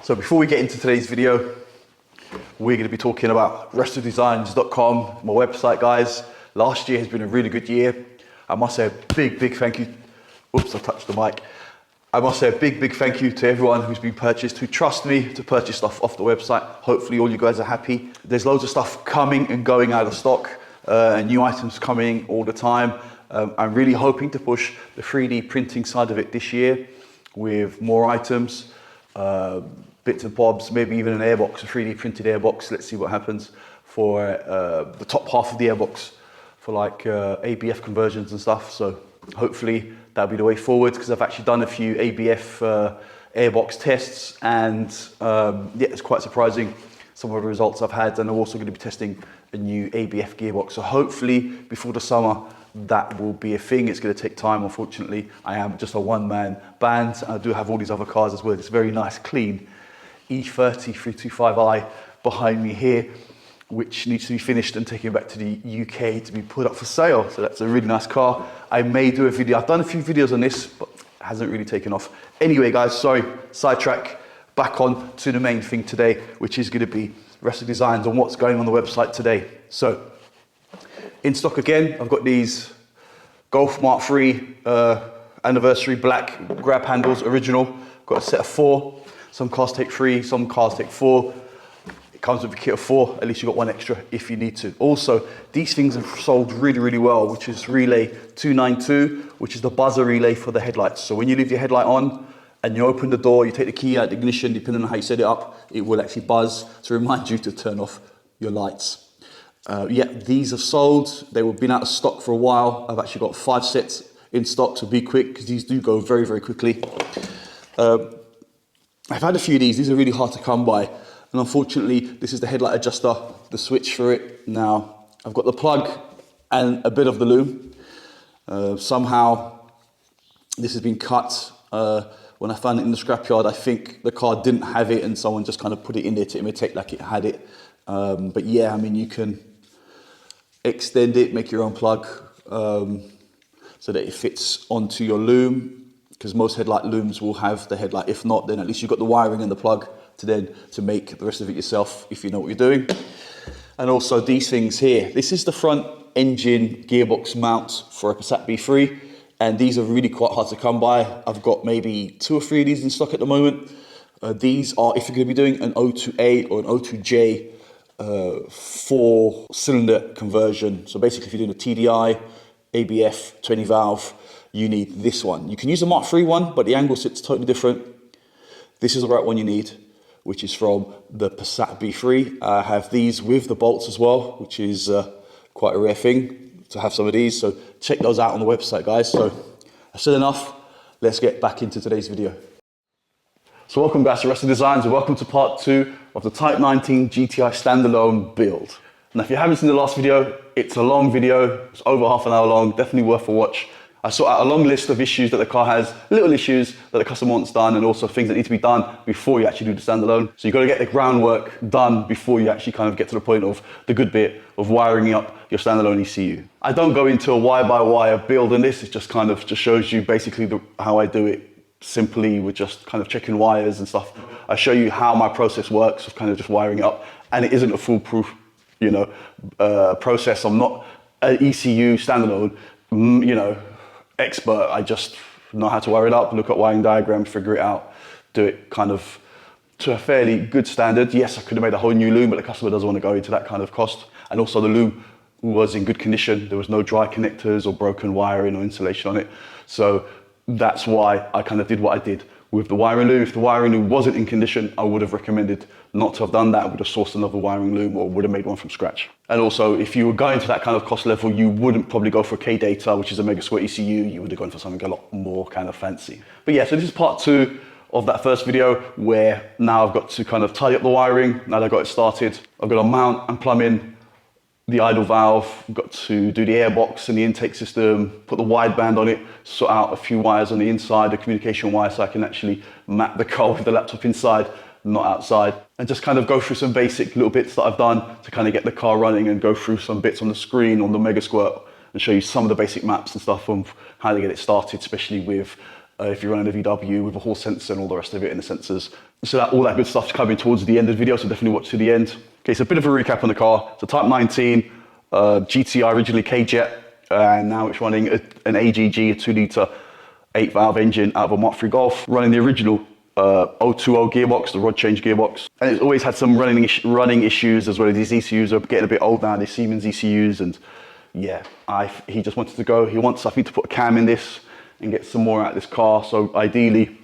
So before we get into today's video, we're going to be talking about restodesigns.com, my website, guys. Last year has been a really good year. I must say a big thank you. Oops, I touched the mic. I must say a big thank you to everyone who's been purchased, who trust me to purchase stuff off the website. Hopefully all you guys are happy. There's loads of stuff coming and going out of stock, and new items coming all the time. I'm really hoping to push the 3D printing side of it this year with more items, bits and bobs, maybe even an airbox, a 3D printed airbox. Let's see what happens for the top half of the airbox for like ABF conversions and stuff. So hopefully that'll be the way forward, because I've actually done a few ABF airbox tests, and yeah, it's quite surprising some of the results I've had. And I'm also going to be testing a new ABF gearbox. So hopefully before the summer that will be a thing. It's going to take time, unfortunately. I am just a one-man band. I do have all these other cars as well. It's very nice, clean E30 325i behind me here, which needs to be finished and taken back to the UK to be put up for sale. So that's a really nice car. I may do a video. I've done a few videos on this, but it hasn't really taken off. Anyway, guys, sorry, sidetrack. Back on to the main thing today, which is going to be Restore Designs and what's going on the website today. So, in stock again, I've got these Golf Mark III anniversary black grab handles, original. Got a set of 4. Some cars take 3, some cars take 4. It comes with a kit of 4, at least you've got 1 extra if you need to. Also, these things have sold really well, which is relay 292, which is the buzzer relay for the headlights. So when you leave your headlight on and you open the door, you take the key out, the ignition, depending on how you set it up, it will actually buzz to remind you to turn off your lights. Yeah, these have sold. They were been out of stock for a while. I've actually got 5 sets in stock, so be quick because these do go very quickly. I've had a few of these. These are really hard to come by, and unfortunately this is the headlight adjuster, the switch for it. Now I've got the plug and a bit of the loom. Somehow this has been cut. When I found it in the scrapyard, I think the car didn't have it and someone just kind of put it in there to imitate like it had it. But yeah, I mean, you can extend it, make your own plug so that it fits onto your loom, because most headlight looms will have the headlight. If not, then at least you've got the wiring and the plug to make the rest of it yourself if you know what you're doing. And also these things here. This is the front engine gearbox mount for a Passat B3, and these are really quite hard to come by. I've got maybe 2 or 3 of these in stock at the moment. These are, if you're going to be doing an O2A or an O2J 4-cylinder conversion. So basically if you're doing a TDI, ABF, 20 valve, you need this one. You can use the Mark III one, but the angle sits totally different. This is the right one you need, which is from the Passat B3. I have these with the bolts as well, which is quite a rare thing to have some of these. So check those out on the website, guys. So I've said enough. Let's get back into today's video. So welcome, guys, to Restore Designs, and welcome to part 2 of the Type 19 GTI standalone build. Now, if you haven't seen the last video, it's a long video. It's over half an hour long, definitely worth a watch. I sort out a long list of issues that the car has, little issues that the customer wants done, and also things that need to be done before you actually do the standalone. So you've got to get the groundwork done before you actually kind of get to the point of the good bit of wiring up your standalone ECU. I don't go into a wire-by-wire build on this. It just kind of just shows you basically how I do it, simply with just kind of checking wires and stuff. I show you how my process works of kind of just wiring it up, and it isn't a foolproof, process. I'm not an ECU standalone, expert. I just know how to wire it up, look at wiring diagrams, figure it out, do it kind of to a fairly good standard. Yes, I could have made a whole new loom, but the customer doesn't want to go into that kind of cost. And also the loom was in good condition. There was no dry connectors or broken wiring or insulation on it. So that's why I kind of did what I did with the wiring loom. If the wiring loom wasn't in condition, I would have recommended not to have done that. I would have sourced another wiring loom or would have made one from scratch. And also, if you were going to that kind of cost level, you wouldn't probably go for a K-Data, which is a mega square ECU. You would have gone for something a lot more kind of fancy. But yeah, so this is part 2 of that first video, where now I've got to kind of tidy up the wiring. Now that I've got it started, I've got to mount and plumb in the idle valve, got to do the airbox and the intake system, put the wideband on it, sort out a few wires on the inside, the communication wire, so I can actually map the car with the laptop inside, not outside, and just kind of go through some basic little bits that I've done to kind of get the car running, and go through some bits on the screen on the Mega Squirt and show you some of the basic maps and stuff on how to get it started, especially with if you're running a VW with a Hall sensor and all the rest of it in the sensors. So that, all that good stuff's coming towards the end of the video, so definitely watch to the end. Okay, so a bit of a recap on the car. It's a Type 19 GTI, originally K-Jet, and now it's running an AGG, a 2-litre 8-valve engine out of a Mark III Golf, running the original 020 gearbox, the rod change gearbox. And it's always had some running issues, as well as these ECUs are getting a bit old now, these Siemens ECUs, and yeah, he just wanted to go. He wants, I think, to put a cam in this and get some more out of this car. So ideally,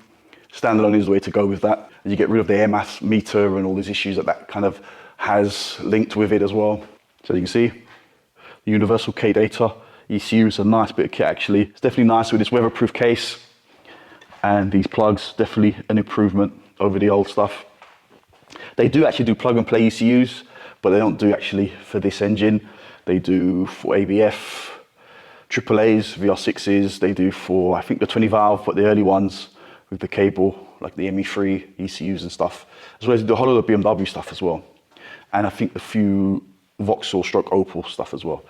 standalone is the way to go with that. And you get rid of the air mass meter and all these issues that kind of has linked with it as well. So you can see the universal K data. ECU is a nice bit of kit actually. It's definitely nice with this weatherproof case. And these plugs, definitely an improvement over the old stuff. They do actually do plug and play ECUs, but they don't do actually for this engine. They do for ABF, AAAs, VR6s, they do for, I think, the 20 valve, but the early ones with the cable, like the ME3 ECUs and stuff, as well as the whole of the BMW stuff as well. And I think a few Vauxhall stroke Opel stuff as well.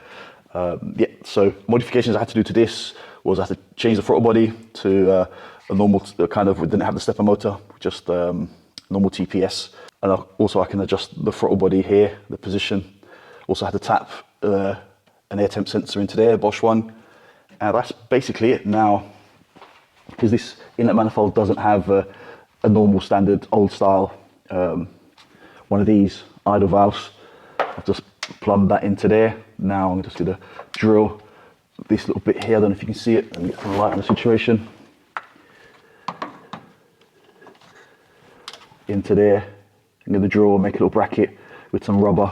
Yeah, so modifications I had to do to this was I had to change the throttle body to a normal, kind of, we didn't have the stepper motor, just normal TPS. And also I can adjust the throttle body here, the position. Also had to tap an air temp sensor into there, Bosch one. And that's basically it now. Because this inlet manifold doesn't have a normal standard old style one of these idle valves. I've just plumbed that into there. Now I'm just gonna drill this little bit here. I don't know if you can see it. Let me get some light on the situation. Into there. I'm gonna drill and make a little bracket with some rubber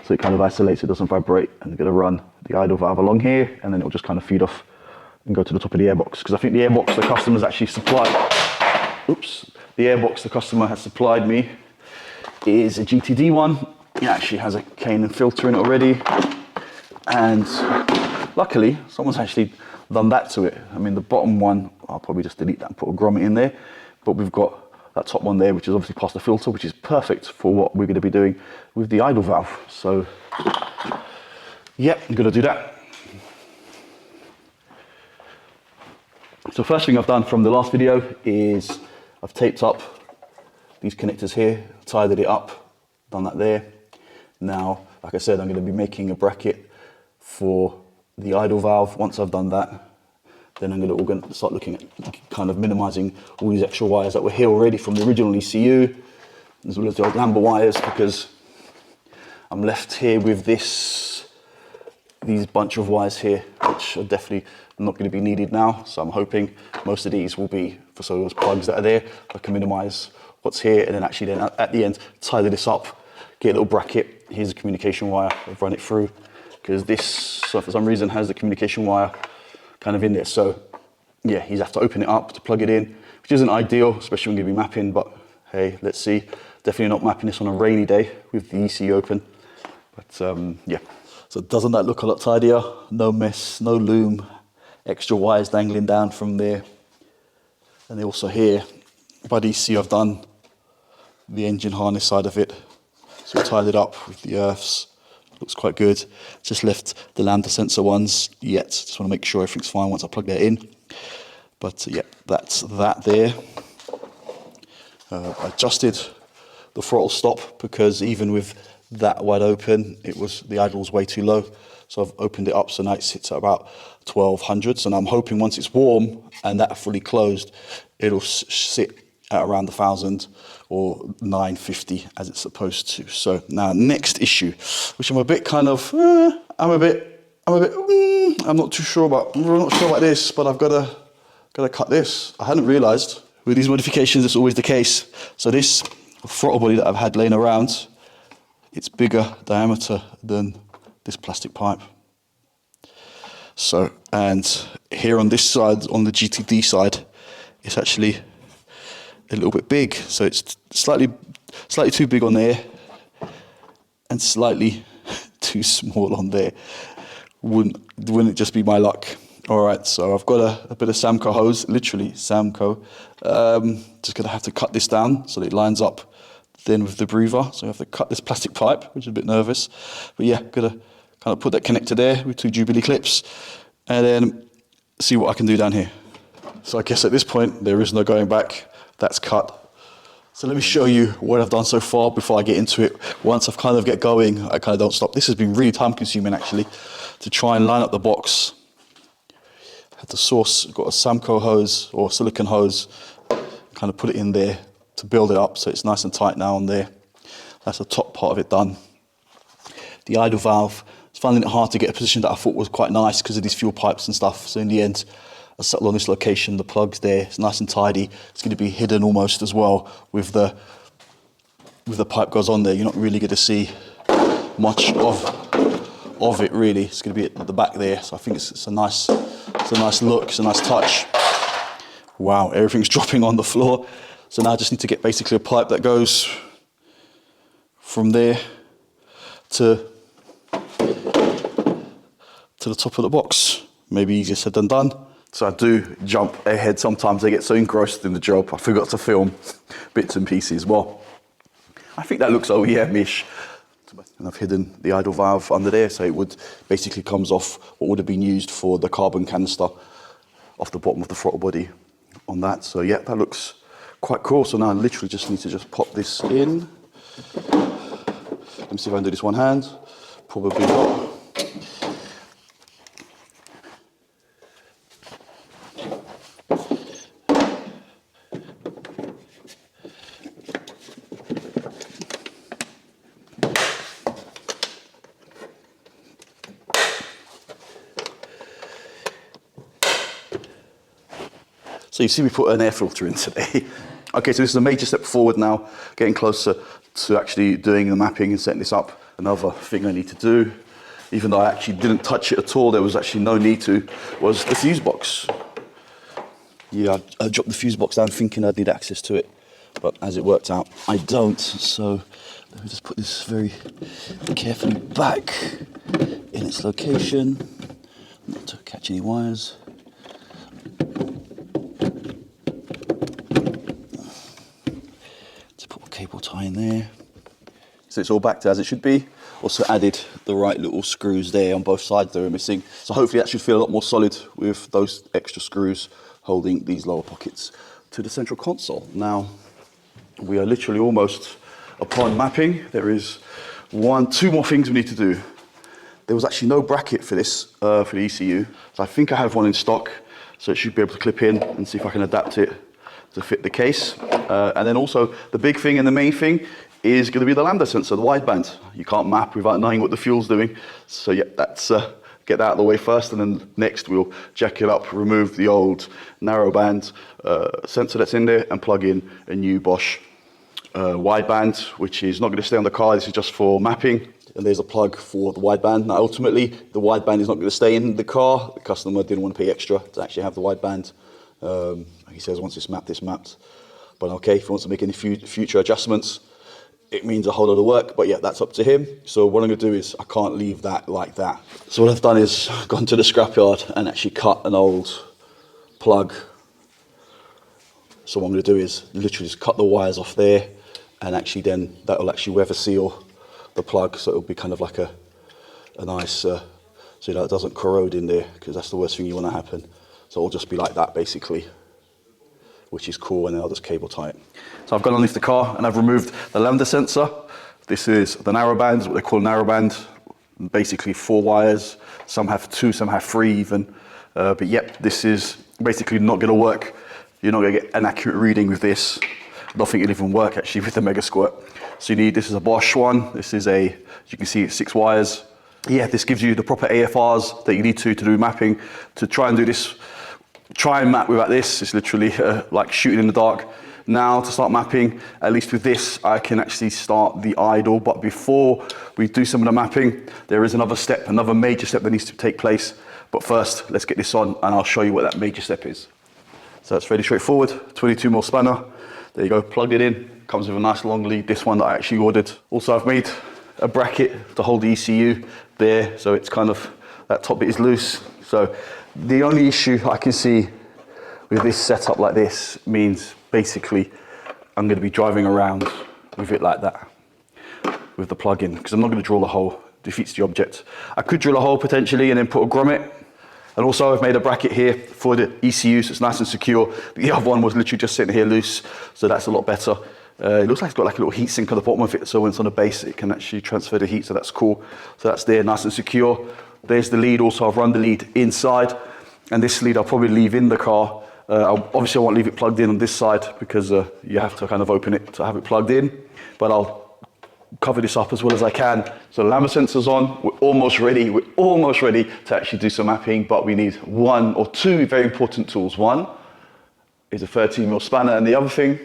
so it kind of isolates, it doesn't vibrate. And I'm gonna run the idle valve along here, and then it'll just kind of feed off and go to the top of the airbox. Because I think the airbox the customer's actually supplied, the airbox the customer has supplied me is a GTD one. It actually has a K&N filter in it already. And luckily, someone's actually done that to it. I mean, the bottom one, I'll probably just delete that and put a grommet in there. But we've got that top one there, which is obviously past the filter, which is perfect for what we're gonna be doing with the idle valve. So, yeah, I'm gonna do that. So first thing I've done from the last video is I've taped up these connectors here, tied it up, done that there. Now, like I said, I'm going to be making a bracket for the idle valve. Once I've done that, then I'm going to start looking at kind of minimizing all these extra wires that were here already from the original ECU, as well as the old Lambda wires, because I'm left here with these bunch of wires here, which are definitely not going to be needed now. So I'm hoping most of these will be for some of those plugs that are there. I can minimize what's here, and then actually then at the end, tie this up, get a little bracket. Here's a communication wire, I've run it through, because this, for some reason, has the communication wire kind of in there. So yeah, you have to open it up to plug it in, which isn't ideal, especially when you're going to be mapping, but hey, let's see. Definitely not mapping this on a rainy day with the ECU open, but yeah. So doesn't that look a lot tidier? No mess, no loom, extra wires dangling down from there. And also here, by the ECU, I've done the engine harness side of it. So I tied it up with the earths. Looks quite good. Just left the lambda sensor ones yet. Just want to make sure everything's fine once I plug that in. But yeah, that's that there. I adjusted the throttle stop because even with that wide open, the idle was way too low. So I've opened it up, so now it sits at about 1200s, and I'm hoping once it's warm and that fully closed, it'll sit at around 1000 or 950 as it's supposed to. So now next issue, which I'm a bit kind of, I'm not too sure about. I'm not sure about this, but I've got to cut this. I hadn't realised with these modifications it's always the case. So this throttle body that I've had laying around, it's bigger diameter than this plastic pipe. So, and here on this side, on the GTD side, it's actually a little bit big. So it's slightly too big on there and slightly too small on there. Wouldn't it just be my luck? All right, so I've got a bit of Samco hose, literally Samco. Just gonna have to cut this down so that it lines up then with the breather. So I have to cut this plastic pipe, which is a bit nervous. But yeah, gonna kind of put that connector there with 2 Jubilee clips and then see what I can do down here. So I guess at this point, there is no going back. That's cut. So let me show you what I've done so far before I get into it. Once I've kind of get going, I kind of don't stop. This has been really time consuming actually, to try and line up the box. Had the source, got a Samco hose or silicone hose, kind of put it in there to build it up so it's nice and tight now on there. That's the top part of it done. The idle valve, I was finding it hard to get a position that I thought was quite nice because of these fuel pipes and stuff. So in the end, I settled on this location, the plug's there, it's nice and tidy. It's going to be hidden almost as well with the pipe goes on there. You're not really going to see much of it really. It's going to be at the back there. So I think it's a nice look, it's a nice touch. Wow, everything's dropping on the floor. So now I just need to get basically a pipe that goes from there to the top of the box. Maybe easier said than done. So I do jump ahead sometimes. I get so engrossed in the job, I forgot to film bits and pieces. Well, I think that looks OEM-ish. And I've hidden the idle valve under there, so it would basically comes off what would have been used for the carbon canister off the bottom of the throttle body on that. So yeah, that looks quite cool. So now I literally just need to just pop this in. Let me see if I can do this one hand. Probably not. So you see we put an air filter in today. Okay, so this is a major step forward now, getting closer to actually doing the mapping and setting this up. Another thing I need to do, even though I actually didn't touch it at all, there was actually no need to, was the fuse box. Yeah, I dropped the fuse box down thinking I'd need access to it, but as it worked out, I don't. So let me just put this very carefully back in its location, not to catch any wires. Cable tie in there. So it's all back to as it should be. Also added the right little screws there on both sides that are missing. So hopefully that should feel a lot more solid with those extra screws holding these lower pockets to the central console. Now, we are literally almost upon mapping. There is two more things we need to do. There was actually no bracket for this, for the ECU. So I think I have one in stock, so it should be able to clip in and see if I can adapt it to fit the case. And then also the big thing and the main thing is going to be the lambda sensor, the wideband. You can't map without knowing what the fuel's doing. So yeah, that's get that out of the way first, and then next we'll jack it up, remove the old narrowband sensor that's in there and plug in a new Bosch wideband, which is not going to stay on the car. This is just for mapping. And there's a plug for the wideband. Now ultimately, the wideband is not going to stay in the car. The customer didn't want to pay extra to actually have the wideband. He says once it's mapped, it's mapped. But okay, if he wants to make any future adjustments, it means a whole lot of work, but yeah, that's up to him. So what I'm gonna do is, I can't leave that like that. So what I've done is gone to the scrapyard and actually cut an old plug. So what I'm gonna do is literally just cut the wires off there, and actually then that will actually weather seal the plug, so it'll be kind of like a nice, so that it doesn't corrode in there, because that's the worst thing you want to happen. So it'll just be like that basically, which is cool, and then I'll just cable tie it. So I've gone underneath the car and I've removed the lambda sensor. This is the narrowband, what they call narrowband. Basically 4 wires. Some have 2, some have 3 even. But yep, this is basically not going to work. You're not going to get an accurate reading with this. I don't think it'll even work actually with the Mega Squirt. So you need, this is a Bosch one. This is a, as you can see, it's 6 wires. Yeah, this gives you the proper AFRs that you need to do mapping. To try and do this, try and map without this, it's literally like shooting in the dark. Now to start mapping, at least with this, I can actually start the idle. But before we do some of the mapping, there is another step, another major step that needs to take place. But first, let's get this on and I'll show you what that major step is. So it's fairly straightforward, 22 mil spanner. There you go, plugged it in. Comes with a nice long lead, this one that I actually ordered. Also, I've made a bracket to hold the ECU there, so it's kind of, that top bit is loose. So the only issue I can see with this setup like this means basically I'm going to be driving around with it like that, with the plug in, because I'm not going to drill a hole, defeats the object. I could drill a hole potentially and then put a grommet And also I've made a bracket here for the ECU, so it's nice and secure. The other one was literally just sitting here loose, so that's a lot better. It looks like it's got like a little heat sink at the bottom of it, so when it's on the base, it can actually transfer the heat, so that's cool. So that's there, nice and secure. There's the lead also, I've run the lead inside, and this lead I'll probably leave in the car. Obviously I won't leave it plugged in on this side because you have to kind of open it to have it plugged in, but I'll cover this up as well as I can. So the lambda sensor's on, we're almost ready to actually do some mapping, but we need one or two very important tools. One is a 13mm spanner and the other thing,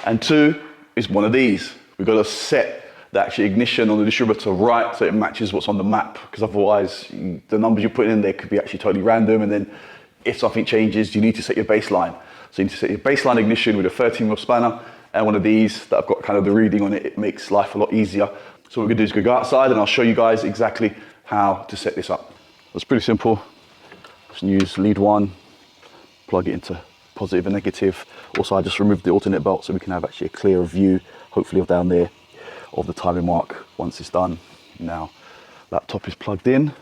and two is one of these. We've got to set the actual ignition on the distributor right so it matches what's on the map, because otherwise the numbers you're putting in there could be actually totally random, and then if something changes, you need to set your baseline. So you need to set your baseline ignition with a 13mm spanner and one of these that I've got kind of the reading on it. It makes life a lot easier. So what we're gonna do is go outside and I'll show you guys exactly how to set this up. It's pretty simple. Just use lead one, plug it into positive and negative. Also, I just removed the alternate belt so we can have actually a clearer view, hopefully of down there, of the timing mark once it's done. Now, laptop is plugged in,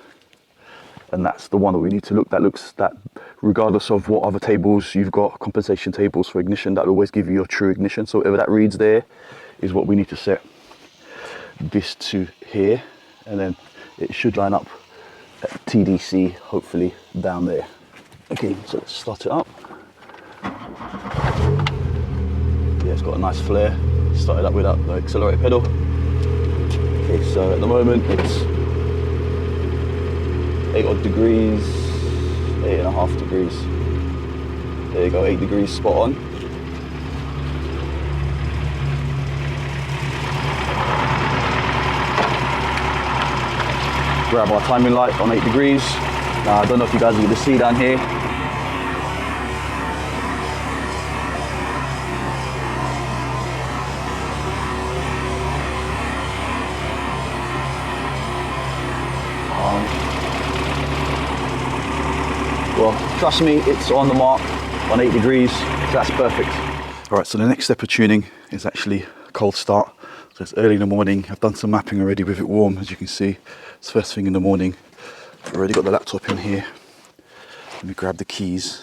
and that's the one that we need to look. That regardless of what other tables you've got, compensation tables for ignition, that will always give you your true ignition. So whatever that reads there is what we need to set this to here, and then it should line up at TDC, hopefully down there. Okay, so let's start it up. Yeah, it's got a nice flare. Started up without the accelerator pedal. Okay, so at the moment it's 8 odd degrees, 8.5 degrees. There you go, 8 degrees spot on. Grab our timing light on 8 degrees. Now I don't know if you guys are going to see down here. Well, trust me, it's on the mark on 8 degrees, so that's perfect. All right, so the next step of tuning is actually cold start. So it's early in the morning. I've done some mapping already with it warm, as you can see. It's first thing in the morning. I've already got the laptop in here. Let me grab the keys.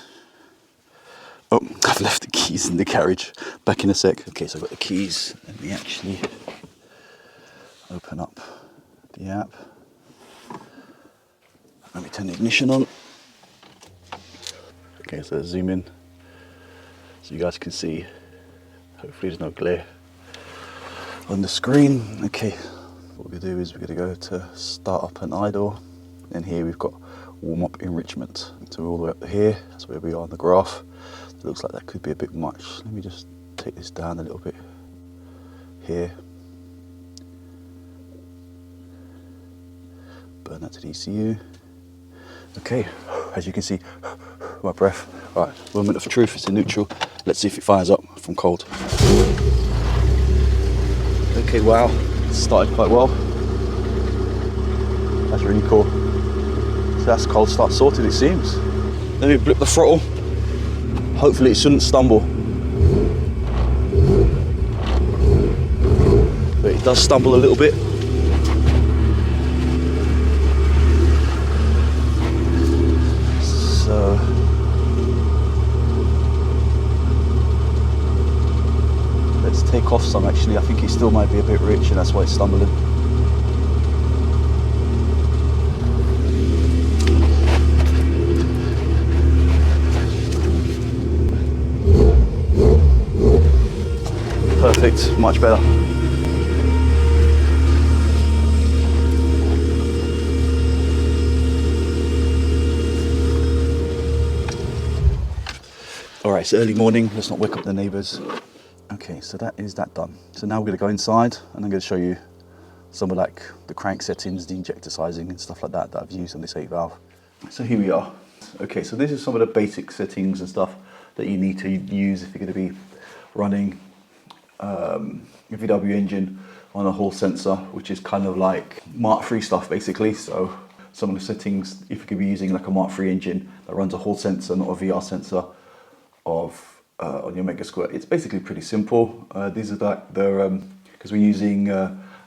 Oh, I've left the keys in the garage. Back in a sec. Okay, so I've got the keys. Let me actually open up the app. Let me turn the ignition on. Okay, so let's zoom in so you guys can see. Hopefully there's no glare on the screen. Okay, what we're gonna do is we're gonna go to start up and idle. And here we've got warm up enrichment. So we're all the way up here, that's where we are on the graph. It looks like that could be a bit much. Let me just take this down a little bit here. Burn that to the ECU. Okay, as you can see, my breath. All right, moment of truth, it's in neutral. Let's see if it fires up from cold. Okay, wow, it started quite well. That's really cool. So that's cold start sorted, it seems. Let me blip the throttle. Hopefully it shouldn't stumble. But it does stumble a little bit. So let's take off some actually. I think it still might be a bit rich and that's why it's stumbling. Perfect, much better. All right, it's early morning, let's not wake up the neighbors. Okay, so that is that done. So now we're gonna go inside and I'm gonna show you some of like the crank settings, the injector sizing and stuff like that that I've used on this 8 valve. So here we are. Okay, so this is some of the basic settings and stuff that you need to use if you're gonna be running a VW engine on a Hall sensor, which is kind of like Mark III stuff basically. So some of the settings, if you could be using like a Mark III engine that runs a Hall sensor, not a VR sensor, of on your Mega Squirt, it's basically pretty simple. These are like the because we're using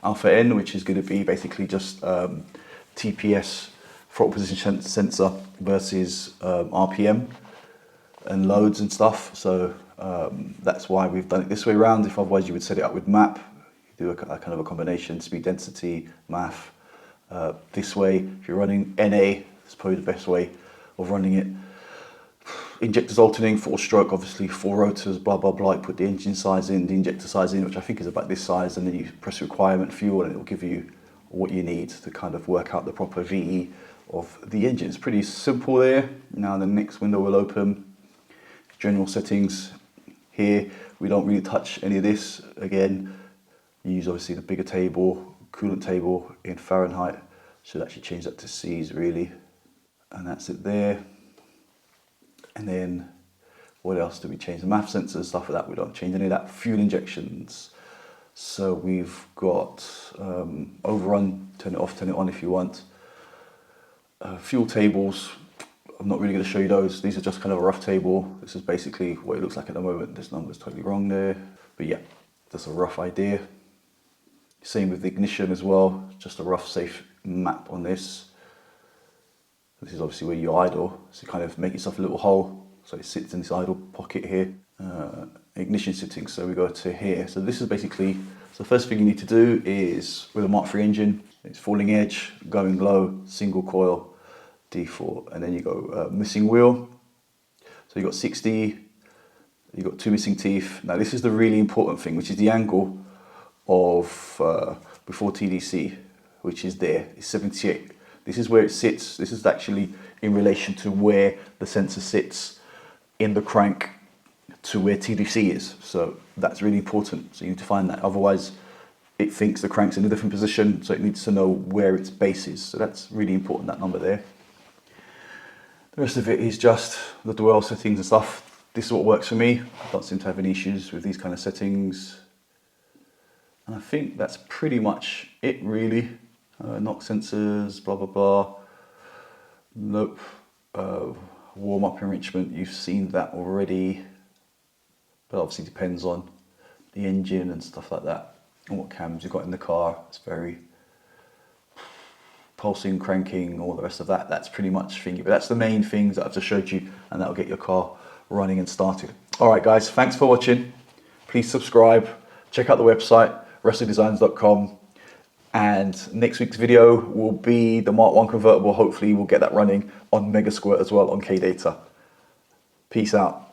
Alpha N, which is going to be basically just TPS throttle position sensor versus RPM and loads and stuff. So that's why we've done it this way around. If otherwise you would set it up with map, you do a kind of a combination, speed density, math. This way, if you're running NA, it's probably the best way of running it. Injectors alternating, 4-stroke, obviously 4 rotors, blah blah blah. You put the engine size in, the injector size in, which I think is about this size, and then you press requirement fuel and it will give you what you need to kind of work out the proper VE of the engine. It's pretty simple there. Now the next window will open. General settings. Here we don't really touch any of this. Again, you use obviously the bigger table, coolant table in Fahrenheit. Should actually change that to C's really. And that's it there. And then what else do we change? The math sensors, stuff like that, we don't change any of that. Fuel injections. So we've got overrun, turn it off, turn it on if you want. Fuel tables, I'm not really going to show you those. These are just kind of a rough table. This is basically what it looks like at the moment. This number is totally wrong there. But yeah, that's a rough idea. Same with the ignition as well, just a rough safe map on this. This is obviously where you idle, so you kind of make yourself a little hole, so it sits in this idle pocket here. Ignition settings, so we go to here. So this is basically, so the first thing you need to do is, with a Mark III engine, it's falling edge, going low, single coil, default, and then you go missing wheel. So you got 60, you got 2 missing teeth. Now this is the really important thing, which is the angle of before TDC, which is there, it's 78. This is where it sits. This is actually in relation to where the sensor sits in the crank to where TDC is. So that's really important. So you need to find that. Otherwise, it thinks the crank's in a different position, so it needs to know where its base is. So that's really important, that number there. The rest of it is just the dwell settings and stuff. This is what works for me. I don't seem to have any issues with these kind of settings. And I think that's pretty much it really. Knock sensors, blah, blah, blah. Nope. Warm-up enrichment, you've seen that already. But obviously depends on the engine and stuff like that. And what cams you've got in the car. It's very pulsing, cranking, all the rest of that. That's pretty much thingy. But that's the main things that I've just showed you, and that'll get your car running and started. All right, guys, thanks for watching. Please subscribe. Check out the website, restodesigns.com. And next week's video will be the Mark I convertible. Hopefully we'll get that running on Mega Squirt as well on K-Data. Peace out.